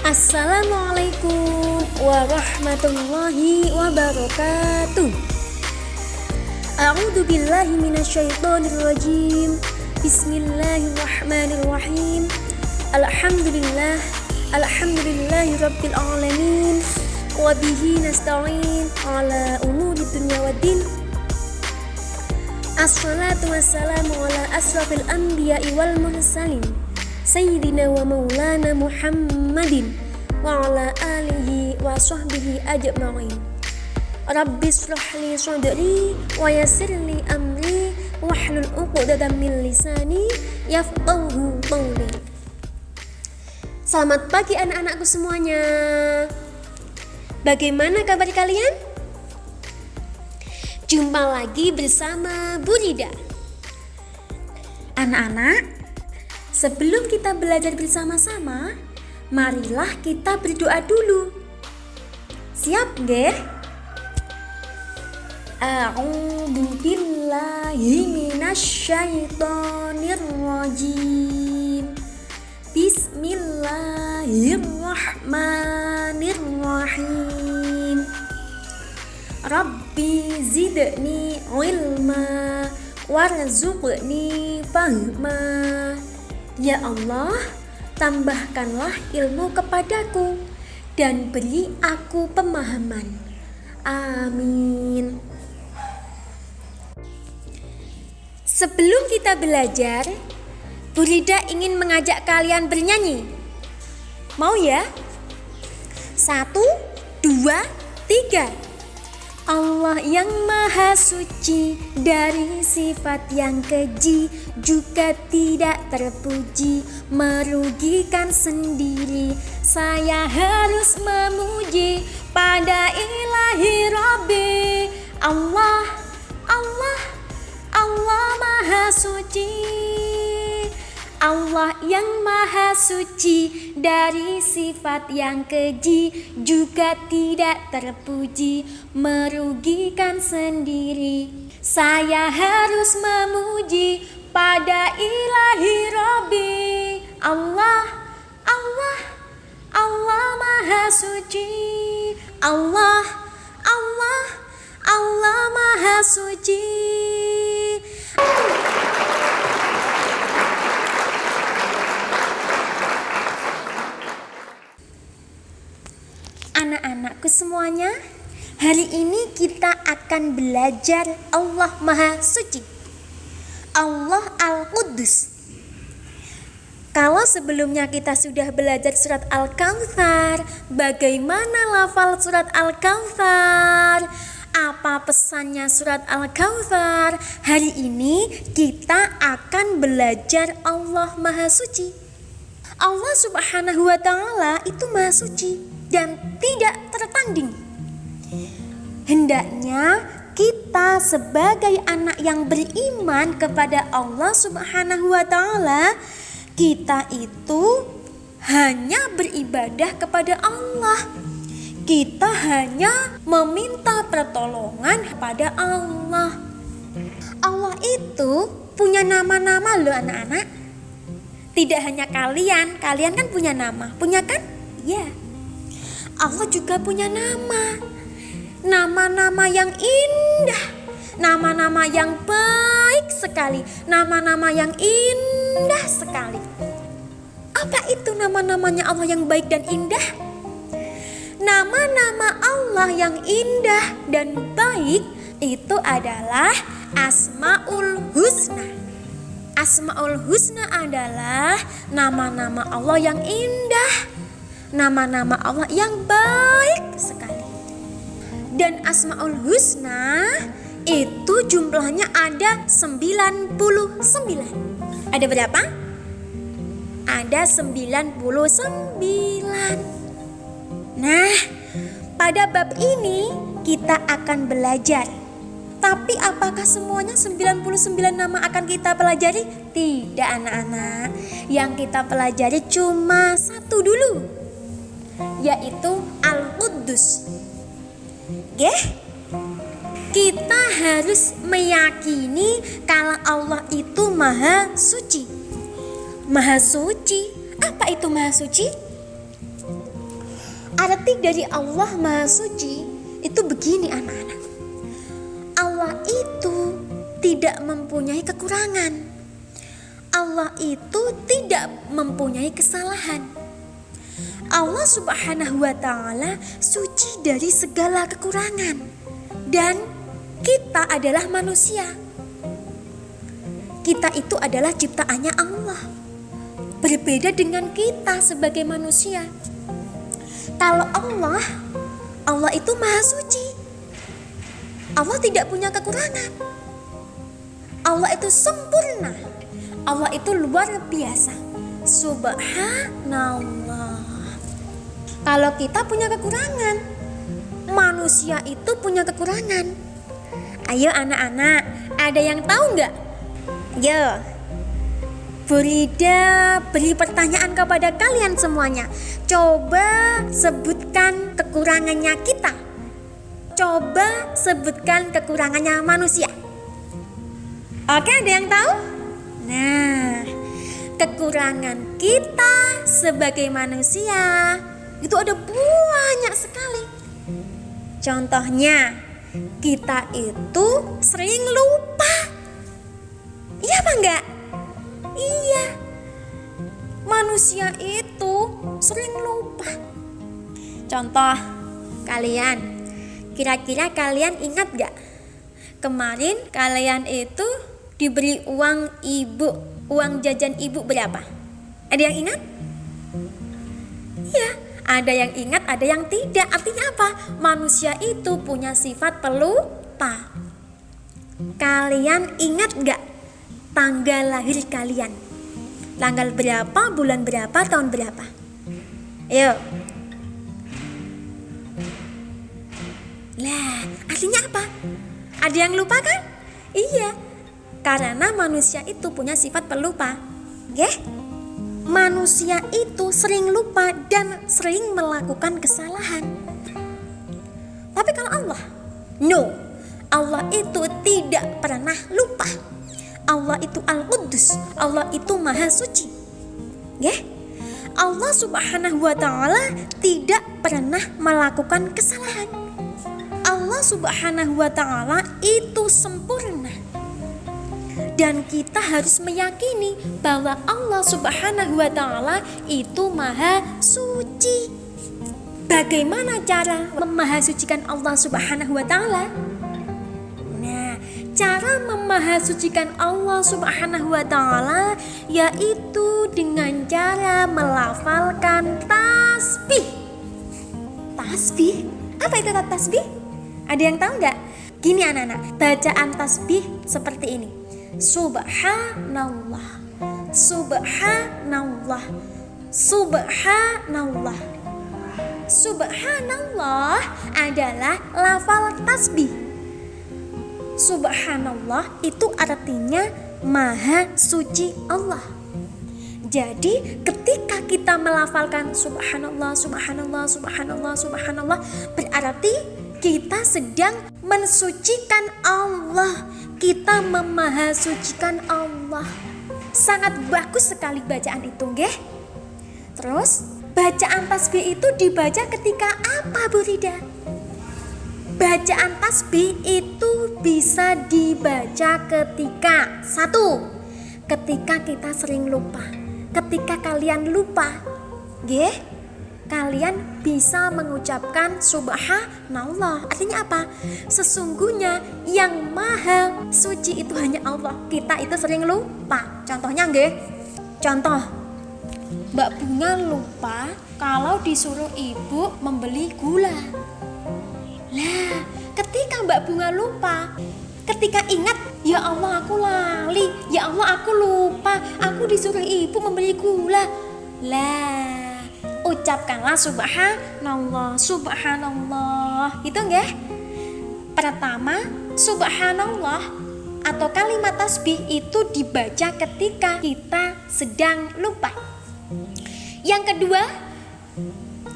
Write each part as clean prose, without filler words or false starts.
Assalamualaikum warahmatullahi wabarakatuh. A'udzu billahi minasyaitonir rajim. Bismillahirrahmanirrahim. Alhamdulillahi rabbil alamin. Wa bihi nasta'in ala umuri dunya waddin. Assalatu wassalamu ala asrafil anbiya'i wal mursalin Sayyidina wa maulana Muhammadin wa ala alihi wa sahbihi ajma'in. Rabbi shrah li sadri wa yassir li amri wahlul 'uqdatam min lisani yafqahu qawli. Selamat pagi anak-anakku semuanya. Bagaimana kabar kalian? Jumpa lagi bersama Bu Rida. Anak-anak, sebelum kita belajar bersama-sama, marilah kita berdoa dulu. Siap, nggih? A'udzu billahi minasyaitonir rajim. Bismillahirrahmanirrahim. Rabbi zidni ilma warzuqni fahma. Ya Allah, tambahkanlah ilmu kepadaku dan beri aku pemahaman. Amin. Sebelum kita belajar, Bu Rida ingin mengajak kalian bernyanyi. Mau ya? 1, 2, 3. Allah yang maha suci dari sifat yang keji, juga tidak terpuji, merugikan sendiri. Saya harus memuji pada ilahi Rabbi. Allah, Allah, Allah maha suci. Allah yang maha suci dari sifat yang keji, juga tidak terpuji, merugikan sendiri. Saya harus memuji pada ilahi Rabbi. Allah, Allah, Allah maha suci. Allah, Allah, Allah maha suci. Anak-anakku semuanya, hari ini kita akan belajar Allah Maha Suci, Allah Al-Quddus. Kalau sebelumnya kita sudah belajar surat Al-Kautsar, bagaimana lafal surat Al-Kautsar? Apa pesannya surat Al-Kautsar? Hari ini kita akan belajar Allah Maha Suci. Allah Subhanahu wa Ta'ala itu Maha Suci dan tidak tertanding. Hendaknya kita sebagai anak yang beriman kepada Allah Subhanahu wa Ta'ala, kita itu hanya beribadah kepada Allah. Kita hanya meminta pertolongan kepada Allah. Allah itu punya nama-nama loh anak-anak. Tidak hanya kalian kan punya nama, punya kan? Ya. Allah juga punya nama. Nama-nama yang indah, nama-nama yang baik sekali, nama-nama yang indah sekali. Apa itu nama-namanya Allah yang baik dan indah? Nama-nama Allah yang indah dan baik itu adalah Asmaul Husna. Asmaul Husna adalah nama-nama Allah yang indah, nama-nama Allah yang baik sekali. Dan Asmaul Husna itu jumlahnya ada 99. Ada berapa? Ada 99. Nah, pada bab ini kita akan belajar. Tapi apakah semuanya 99 nama akan kita pelajari? Tidak anak-anak. Yang kita pelajari cuma satu dulu, yaitu Al-Quddus. Kita harus meyakini kalau Allah itu Maha Suci. Maha Suci, apa itu Maha Suci? Arti dari Allah Maha Suci itu begini anak-anak. Allah itu tidak mempunyai kekurangan. Allah itu tidak mempunyai kesalahan. Allah Subhanahu wa ta'ala suci dari segala kekurangan. Dan kita adalah manusia. Kita itu adalah ciptaannya Allah. Berbeda dengan kita sebagai manusia. Kalau Allah itu Maha Suci. Allah tidak punya kekurangan. Allah itu sempurna. Allah itu luar biasa. Subhanallah. Kalau kita punya kekurangan, manusia itu punya kekurangan. Ayo anak-anak, ada yang tahu nggak? Yo, Bu Rida beri pertanyaan kepada kalian semuanya. Coba sebutkan kekurangannya kita. Coba sebutkan kekurangannya manusia. Oke, ada yang tahu? Nah, kekurangan kita sebagai manusia itu ada banyak sekali. Contohnya, kita itu sering lupa. Iya apa enggak? Iya. Manusia itu sering lupa. Contoh, kira-kira kalian ingat gak? Kemarin kalian itu diberi uang jajan ibu berapa? Ada yang ingat? Iya, ada yang ingat, ada yang tidak. Artinya apa? Manusia itu punya sifat pelupa. Kalian ingat gak tanggal lahir kalian? Tanggal berapa, bulan berapa, tahun berapa? Ayo. Lah, artinya apa? Ada yang lupa kan? Iya, karena manusia itu punya sifat pelupa. Oke? Manusia itu sering lupa dan sering melakukan kesalahan. Tapi kalau Allah, no. Allah itu tidak pernah lupa. Allah itu Al-Quddus. Allah itu Maha Suci. Allah Subhanahu wa ta'ala tidak pernah melakukan kesalahan. Allah Subhanahu wa ta'ala itu sempurna. Dan kita harus meyakini bahwa Allah Subhanahu wa ta'ala itu Maha Suci. Bagaimana cara memahasucikan Allah Subhanahu wa ta'ala? Nah, cara memahasucikan Allah Subhanahu wa ta'ala yaitu dengan cara melafalkan tasbih. Tasbih? Apa itu tasbih? Ada yang tahu nggak? Gini anak-anak, bacaan tasbih seperti ini. Subhanallah, Subhanallah, Subhanallah. Subhanallah adalah lafal tasbih. Subhanallah itu artinya Maha Suci Allah. Jadi ketika kita melafalkan Subhanallah, Subhanallah, Subhanallah, Subhanallah, berarti kita sedang mensucikan Allah. Kita memahasucikan Allah. Sangat bagus sekali bacaan itu, nggih. Terus bacaan tasbih itu dibaca ketika apa, Bu Rida? Bacaan tasbih itu bisa dibaca ketika ketika kita sering lupa. Ketika kalian lupa, nggih, kalian bisa mengucapkan Subhanallah. Artinya apa? Sesungguhnya yang Maha Suci itu hanya Allah. Kita itu sering lupa. Contohnya nggih. Contoh, Mbak Bunga lupa kalau disuruh ibu membeli gula. Lah, ketika Mbak Bunga lupa, ketika ingat, ya Allah aku lali, ya Allah aku lupa, aku disuruh ibu membeli gula. Lah, ucapkanlah Subhanallah, Subhanallah. Itu nggih? Pertama, Subhanallah atau kalimat tasbih itu dibaca ketika kita sedang lupa. Yang kedua,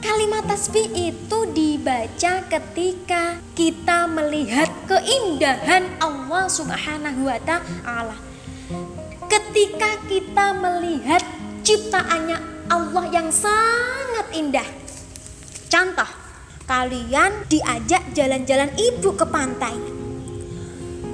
kalimat tasbih itu dibaca ketika kita melihat keindahan Allah Subhanahu wa ta'ala. Ketika kita melihat ciptaannya Allah yang sangat indah. Contoh, kalian diajak jalan-jalan ibu ke pantai.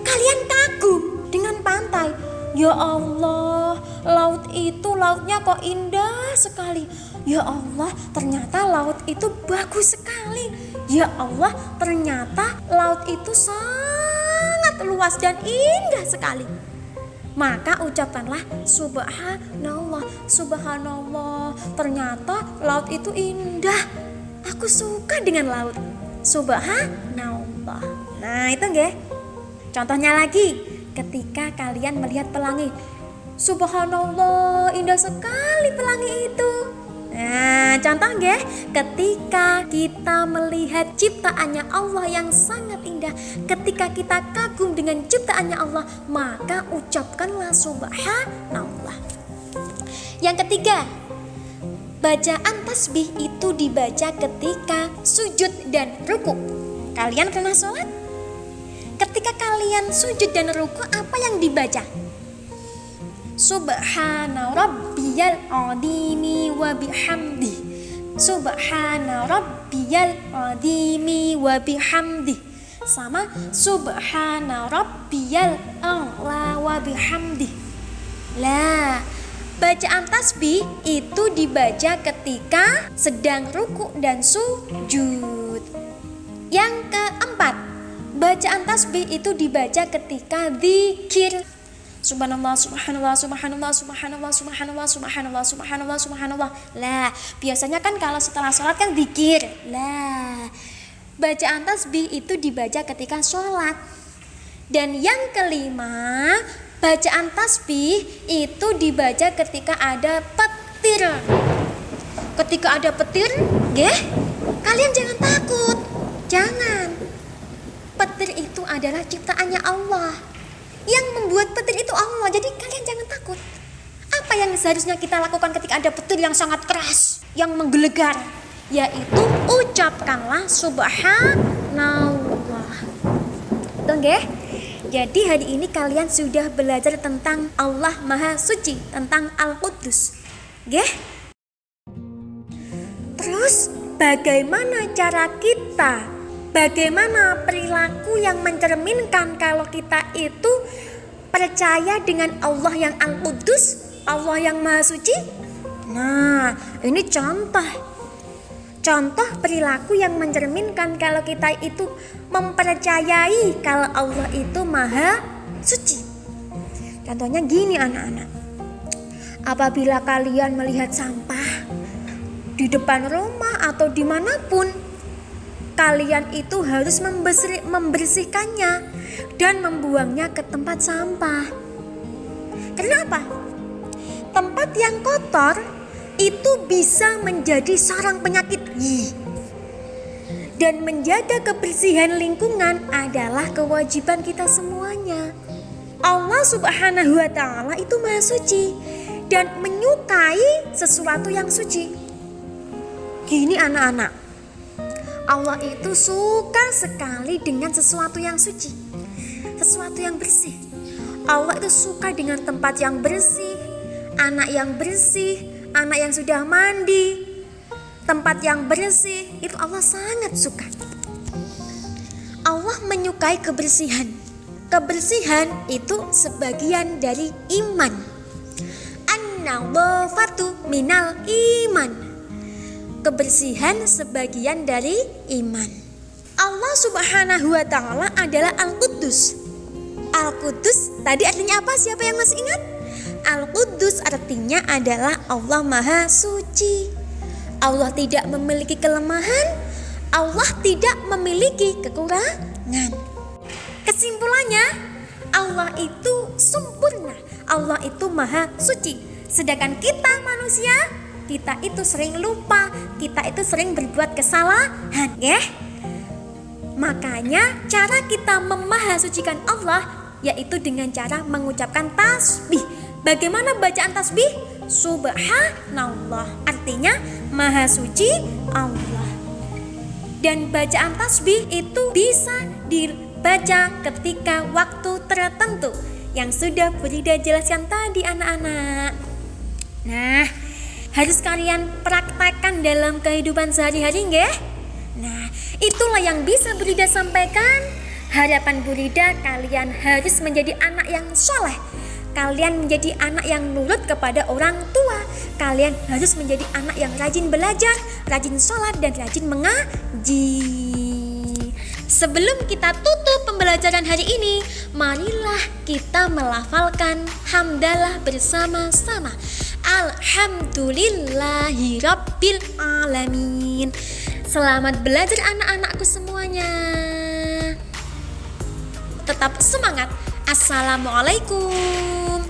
Kalian kagum dengan pantai. Ya Allah, laut itu lautnya kok indah sekali. Ya Allah, ternyata laut itu bagus sekali. Ya Allah, ternyata laut itu sangat luas dan indah sekali. Maka ucapkanlah subhanallah, subhanallah, ternyata laut itu indah. Aku suka dengan laut. Subhanallah. Nah, itu nggih. Contohnya lagi, ketika kalian melihat pelangi. Subhanallah, indah sekali pelangi itu. Nah, contoh nggih, ketika kita melihat ciptaannya Allah yang sangat indah, ketika kita kagum dengan ciptaannya Allah, maka ucapkanlah subhanallah. Yang ketiga, bacaan tasbih itu dibaca ketika sujud dan ruku. Kalian pernah sholat? Ketika kalian sujud dan ruku, apa yang dibaca? Subhana rabbiyal azimi wa bihamdi. Subhana rabbiyal azimi wa bihamdi. Sama subhana rabbiyal a'la wa bihamdi. Lah, bacaan tasbih itu dibaca ketika sedang ruku dan sujud. Yang keempat, bacaan tasbih itu dibaca ketika zikir. Subhanallah, subhanallah, subhanallah, subhanallah, subhanallah, subhanallah, subhanallah, subhanallah. Lah, biasanya kan kalau setelah sholat kan zikir. Lah, bacaan tasbih itu dibaca ketika sholat. Dan yang kelima, bacaan tasbih itu dibaca ketika ada petir. Ketika ada petir, kalian jangan takut. Jangan. Petir itu adalah ciptaannya Allah. Yang membuat petir itu Allah. Jadi kalian jangan takut. Apa yang seharusnya kita lakukan ketika ada petir yang sangat keras, yang menggelegar? Yaitu ucapkanlah subhanallah. Oke? Jadi hari ini kalian sudah belajar tentang Allah Maha Suci, tentang Al-Quddus. Oke? Terus bagaimana cara kita? Bagaimana perilaku yang mencerminkan kalau kita itu percaya dengan Allah yang Al-Quddus, Allah yang Maha Suci? Nah, ini contoh perilaku yang mencerminkan kalau kita itu mempercayai kalau Allah itu Maha Suci. Contohnya gini anak-anak. Apabila kalian melihat sampah di depan rumah atau dimanapun, kalian itu harus membersihkannya dan membuangnya ke tempat sampah. Kenapa? Tempat yang kotor itu bisa menjadi sarang penyakit. Dan menjaga kebersihan lingkungan adalah kewajiban kita semuanya. Allah Subhanahu wa ta'ala itu Maha Suci dan menyukai sesuatu yang suci. Gini anak-anak, Allah itu suka sekali dengan sesuatu yang suci, sesuatu yang bersih. Allah itu suka dengan tempat yang bersih, anak yang bersih, anak yang sudah mandi, tempat yang bersih. Itu Allah sangat suka. Allah menyukai kebersihan. Kebersihan itu sebagian dari iman. An-nadhafatu minal iman. Kebersihan sebagian dari iman. Allah Subhanahu wa ta'ala adalah Al-Quddus. Al-Quddus tadi artinya apa? Siapa yang masih ingat? Al-Quddus artinya adalah Allah Maha Suci. Allah tidak memiliki kelemahan, Allah tidak memiliki kekurangan. Kesimpulannya, Allah itu sempurna, Allah itu Maha Suci. Sedangkan kita manusia, kita itu sering lupa, kita itu sering berbuat kesalahan, ya. Makanya cara kita memahasucikan Allah yaitu dengan cara mengucapkan tasbih. Bagaimana bacaan tasbih? Subhanallah, artinya Maha Suci Allah. Dan bacaan tasbih itu bisa dibaca ketika waktu tertentu yang sudah Frida jelaskan tadi anak-anak. Nah, harus kalian praktekkan dalam kehidupan sehari-hari nggih? Nah, itulah yang bisa Bu Rida sampaikan. Harapan Bu Rida kalian harus menjadi anak yang soleh. Kalian menjadi anak yang nurut kepada orang tua. Kalian harus menjadi anak yang rajin belajar, rajin sholat, dan rajin mengaji. Sebelum kita tutup pembelajaran hari ini, marilah kita melafalkan hamdalah bersama-sama. Alhamdulillahirabbil alamin. Selamat belajar anak-anakku semuanya. Tetap semangat. Assalamualaikum.